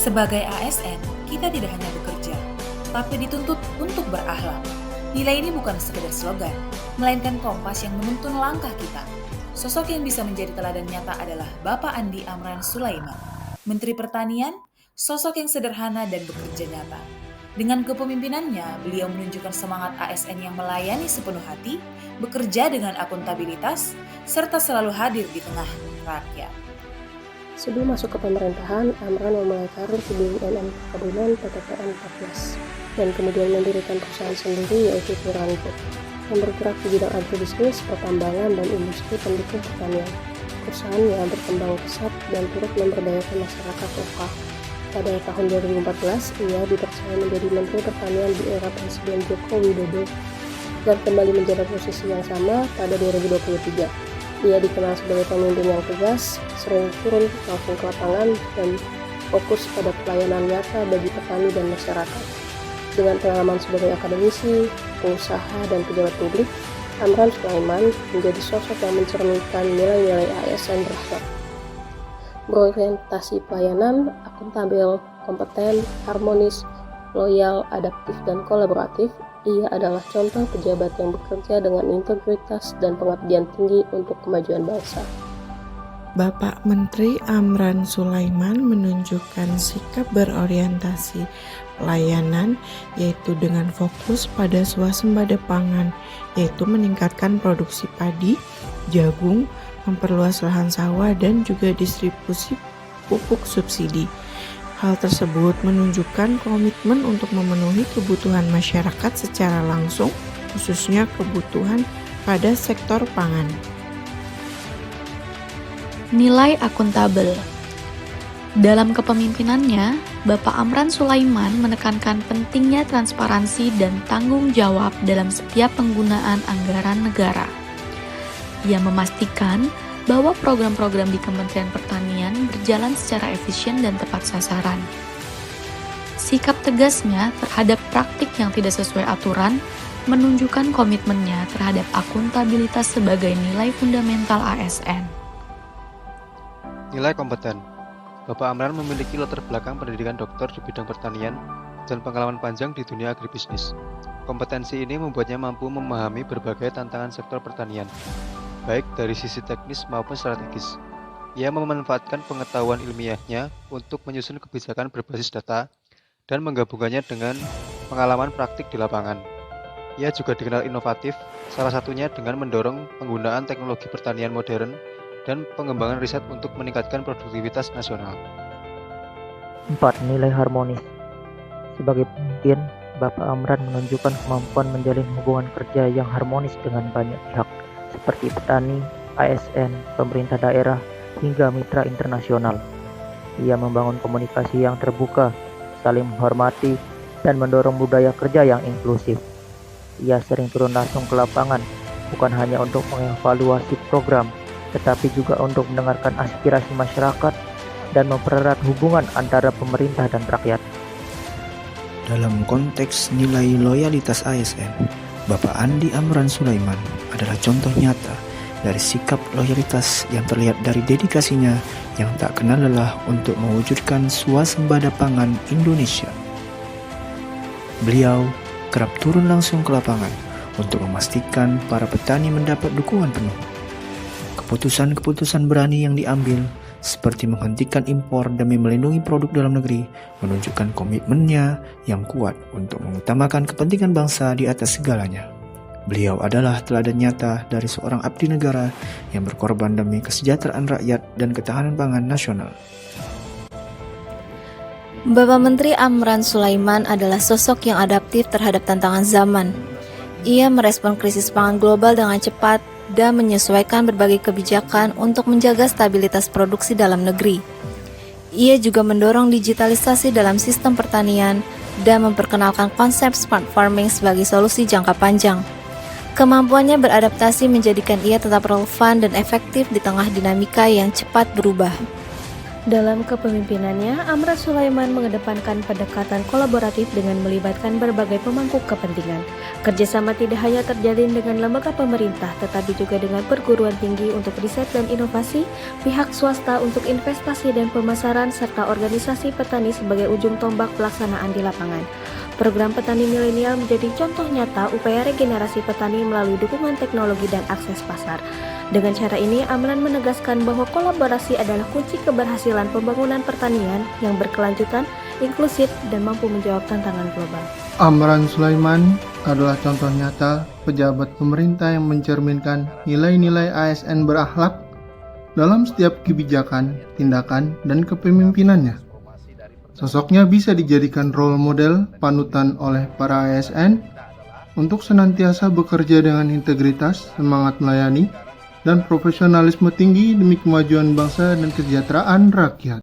Sebagai ASN, kita tidak hanya bekerja, tapi dituntut untuk berakhlak. Nilai ini bukan sekedar slogan, melainkan kompas yang menuntun langkah kita. Sosok yang bisa menjadi teladan nyata adalah Bapak Andi Amran Sulaiman, Menteri Pertanian, sosok yang sederhana dan bekerja nyata. Dengan kepemimpinannya, beliau menunjukkan semangat ASN yang melayani sepenuh hati, bekerja dengan akuntabilitas, serta selalu hadir di tengah rakyat. Sebelum masuk ke pemerintahan, Amran memulai karir di BUMN Perkebunan PTPN 14 dan kemudian mendirikan perusahaan sendiri yaitu Turango yang bergerak di bidang agribisnis, pertambangan, dan industri pendukung pertanian. Perusahaan yang berkembang pesat dan turut memberdayakan masyarakat lokal. Pada tahun 2014, ia dipercaya menjadi Menteri Pertanian di era Presiden Joko Widodo dan kembali menjabat posisi yang sama pada 2023. Ia dikenal sebagai pemimpin yang tegas, sering turun langsung ke lapangan, dan fokus pada pelayanan nyata bagi petani dan masyarakat. Dengan pengalaman sebagai akademisi, pengusaha, dan pejabat publik, Amran Sulaiman menjadi sosok yang mencerminkan nilai-nilai ASN berakhlak. Berorientasi pelayanan, akuntabel, kompeten, harmonis, loyal, adaptif, dan kolaboratif, ia adalah contoh pejabat yang bekerja dengan integritas dan pengabdian tinggi untuk kemajuan bangsa. Bapak Menteri Amran Sulaiman menunjukkan sikap berorientasi pelayanan, yaitu dengan fokus pada swasembada pangan, yaitu meningkatkan produksi padi, jagung, memperluas lahan sawah, dan juga distribusi pupuk subsidi. Hal tersebut menunjukkan komitmen untuk memenuhi kebutuhan masyarakat secara langsung, khususnya kebutuhan pada sektor pangan. Nilai akuntabel. Dalam kepemimpinannya, Bapak Amran Sulaiman menekankan pentingnya transparansi dan tanggung jawab dalam setiap penggunaan anggaran negara. Ia memastikan bahwa program-program di Kementerian Pertanian berjalan secara efisien dan tepat sasaran. Sikap tegasnya terhadap praktik yang tidak sesuai aturan menunjukkan komitmennya terhadap akuntabilitas sebagai nilai fundamental ASN. Nilai kompeten. Bapak Amran memiliki latar belakang pendidikan doktor di bidang pertanian dan pengalaman panjang di dunia agribisnis. Kompetensi ini membuatnya mampu memahami berbagai tantangan sektor pertanian, baik dari sisi teknis maupun strategis. Ia memanfaatkan pengetahuan ilmiahnya untuk menyusun kebijakan berbasis data dan menggabungkannya dengan pengalaman praktik di lapangan. Ia juga dikenal inovatif, salah satunya dengan mendorong penggunaan teknologi pertanian modern dan pengembangan riset untuk meningkatkan produktivitas nasional. 4. Nilai harmonis. Sebagai pemimpin, Bapak Amran menunjukkan kemampuan menjalin hubungan kerja yang harmonis dengan banyak pihak, seperti petani, ASN, pemerintah daerah, hingga mitra internasional. Ia membangun komunikasi yang terbuka, saling menghormati, dan mendorong budaya kerja yang inklusif. Ia sering turun langsung ke lapangan, bukan hanya untuk mengevaluasi program, tetapi juga untuk mendengarkan aspirasi masyarakat dan mempererat hubungan antara pemerintah dan rakyat. Dalam konteks nilai loyalitas ASN, Bapak Andi Amran Sulaiman adalah contoh nyata dari sikap loyalitas yang terlihat dari dedikasinya yang tak kenal lelah untuk mewujudkan swasembada pangan Indonesia. Beliau kerap turun langsung ke lapangan untuk memastikan para petani mendapat dukungan penuh. Keputusan-keputusan berani yang diambil, seperti menghentikan impor demi melindungi produk dalam negeri, menunjukkan komitmennya yang kuat untuk mengutamakan kepentingan bangsa di atas segalanya. Beliau adalah teladan nyata dari seorang abdi negara yang berkorban demi kesejahteraan rakyat dan ketahanan pangan nasional. Bapak Menteri Amran Sulaiman adalah sosok yang adaptif terhadap tantangan zaman. Ia merespon krisis pangan global dengan cepat dan menyesuaikan berbagai kebijakan untuk menjaga stabilitas produksi dalam negeri. Ia juga mendorong digitalisasi dalam sistem pertanian dan memperkenalkan konsep smart farming sebagai solusi jangka panjang. Kemampuannya beradaptasi menjadikan ia tetap relevan dan efektif di tengah dinamika yang cepat berubah. Dalam kepemimpinannya, Amran Sulaiman mengedepankan pendekatan kolaboratif dengan melibatkan berbagai pemangku kepentingan. Kerjasama tidak hanya terjalin dengan lembaga pemerintah, tetapi juga dengan perguruan tinggi untuk riset dan inovasi, pihak swasta untuk investasi dan pemasaran, serta organisasi petani sebagai ujung tombak pelaksanaan di lapangan. Program Petani Milenial menjadi contoh nyata upaya regenerasi petani melalui dukungan teknologi dan akses pasar. Dengan cara ini, Amran menegaskan bahwa kolaborasi adalah kunci keberhasilan pembangunan pertanian yang berkelanjutan, inklusif, dan mampu menjawab tantangan global. Amran Sulaiman adalah contoh nyata pejabat pemerintah yang mencerminkan nilai-nilai ASN berakhlak dalam setiap kebijakan, tindakan, dan kepemimpinannya. Sosoknya bisa dijadikan role model panutan oleh para ASN untuk senantiasa bekerja dengan integritas, semangat melayani, dan profesionalisme tinggi demi kemajuan bangsa dan kesejahteraan rakyat.